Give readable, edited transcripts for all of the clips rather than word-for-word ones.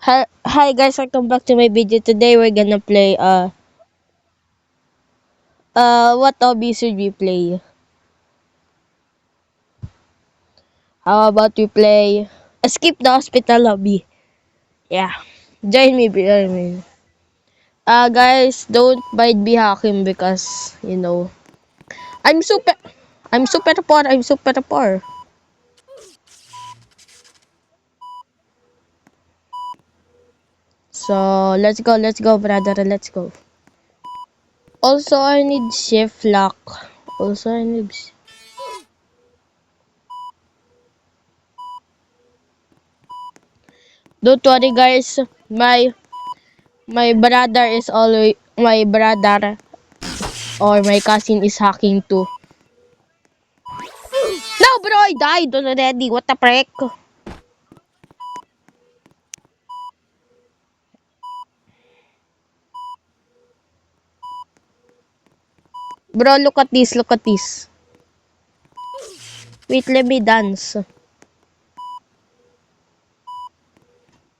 Hi guys, welcome back to my video. Today we're gonna play what hobby should we play? How about we play Escape the Hospital hobby? Yeah. Join me. Guys, don't mind me hacking because I'm super I'm super poor. So let's go brother, let's go. Also I need shift lock. Also I need Don't worry guys, my brother or my cousin is hacking too. No bro, I died already. What the frick? Bro, look at this, look at this. Wait, let me dance.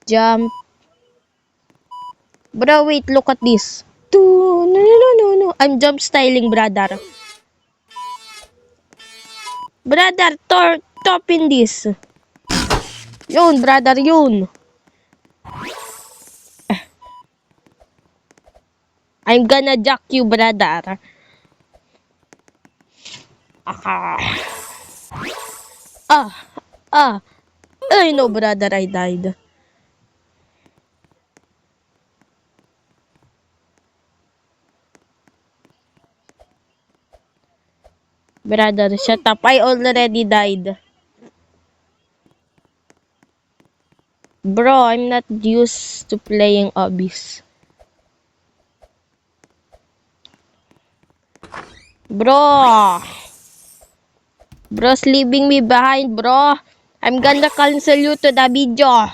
Jump. Bro, wait, look at this. No. I'm jump styling, brother. Brother, top in this. Yun, brother, yun. I'm gonna jack you, brother. Ah, ah, ah. I know, brother, I died. Brother, shut up. I already died. Bro, I'm not used to playing hobbies. Bro. Bro's leaving me behind, bro. I'm gonna cancel you to the video.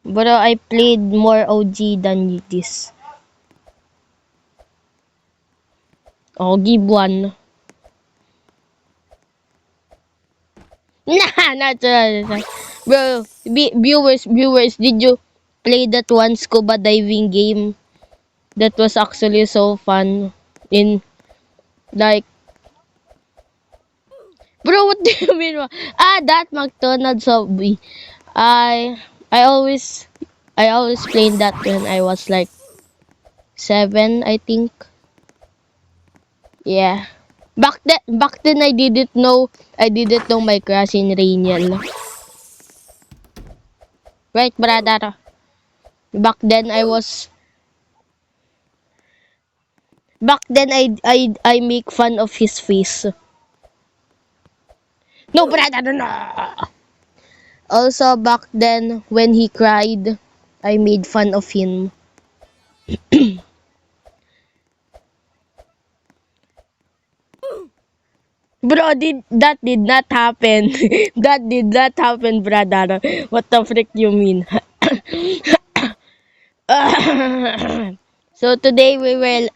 Bro, I played more OG than this. Oh, give one. Nah, not bro. Viewers, did you play that one scuba diving game? That was actually so fun. In like, bro, what do you mean? That McDonald's hobby. I always played that when I was like 7, I think. Yeah. Back then I didn't know my crush in Rainiel. Right, brother? Back then I was back then I make fun of his face. No, brother, no. Also back then when he cried, I made fun of him. Bro, did not happen. That did not happen, brother. What the frick you mean? So today we're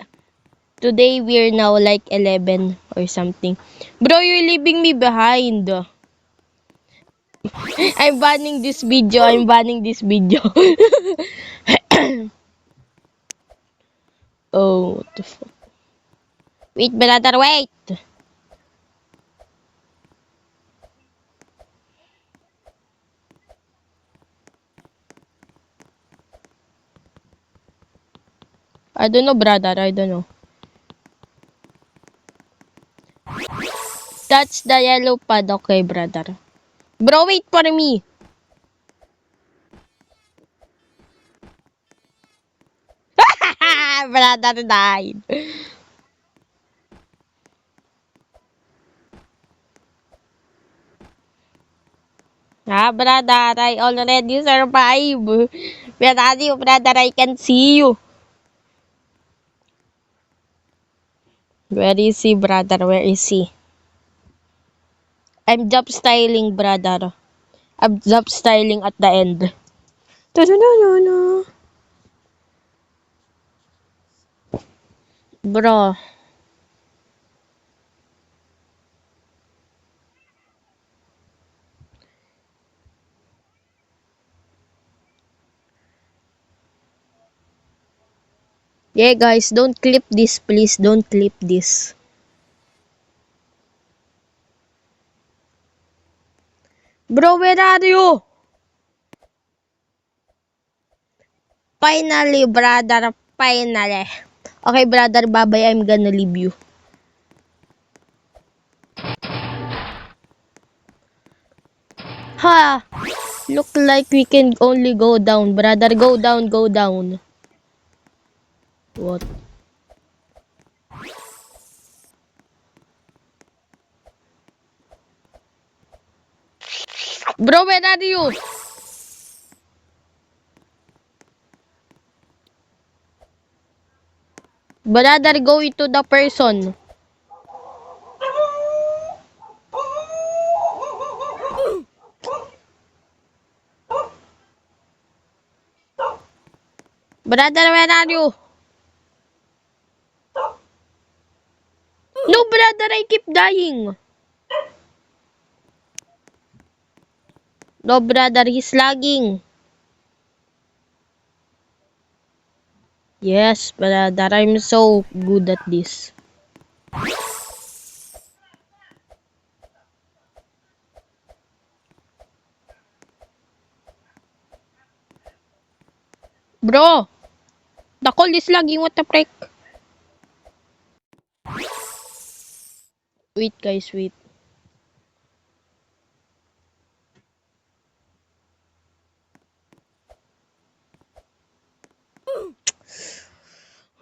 now like 11 or something. Bro, you're leaving me behind. I'm banning this video. Oh, what the fuck? Wait, brother, wait. I don't know, brother. I don't know. That's the yellow pad. Okay, brother. Bro, wait for me. Brother died. Brother, I already survive. Where are you, brother? I can see you. Where is he, brother? Where is he? I'm job styling, brother. I'm job styling at the end. No. Bro. Yeah, guys, don't clip this, please. Don't clip this. Bro, where are you? Finally, brother. Finally. Okay, brother, bye-bye. I'm gonna leave you. Ha! Look like we can only go down, brother. Go down, go down. What? Bro, where are you? Brother, go into the person. Brother, where are you? No, brother, I keep dying. No, brother, he's lagging. Yes, brother, I'm so good at this. Bro, the call is lagging. What the frick? Wait, guys, wait.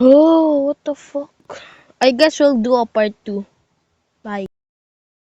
Oh, what the fuck? I guess we'll do a part 2. Bye.